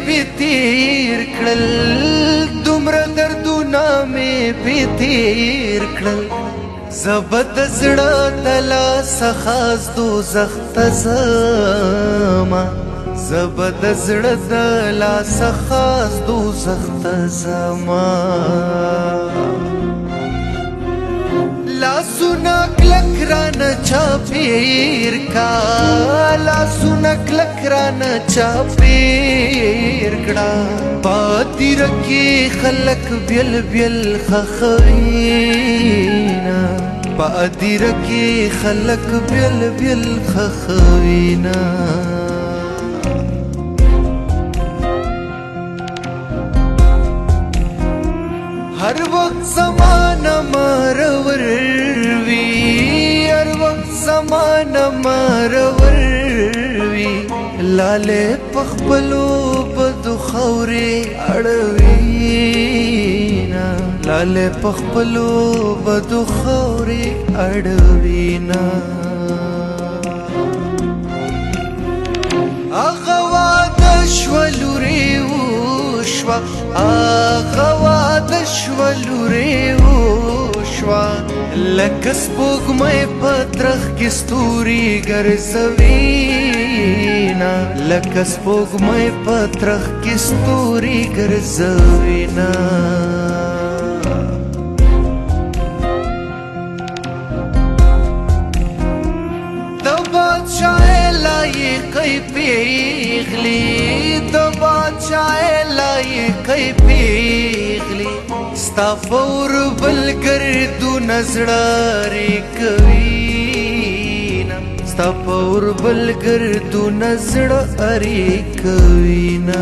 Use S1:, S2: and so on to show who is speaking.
S1: پی تیر کړل دومره دردونه مې پی تیر کړل زبد زړه د لاسه خاص دوزخ ته ځمه زبد زړه د لاسه خاص دوزخ ته ځمه لاسونه کلک رانه چاپیر کا لاسونه کلک رانه چاپیر کړه پاتې رکې خلک بیل بیل خخوینا پاتې رکې خلک بیل بیل خخوینا हर वक्त ज़माना मारवर वी हर वक्त ज़माना मारवर वी लाले पखपलो बदु खौरे अड़वीना लाले पखपलो बदु खौरे अड़वीना अगवाद श्वलुरे उश्वा अगवाद श्वलुरे उश्वा लकस बोगमय पत्रख की स्तूरी गरजवीना लकस बोगमय पत्रख की स्तूरी गरजवीना कई पिघली तो बादशाह लाई कई पिघली स्ताफोर बलगर दू नजरारी कवीना स्ताफोर बलगर दू नजरारी कवीना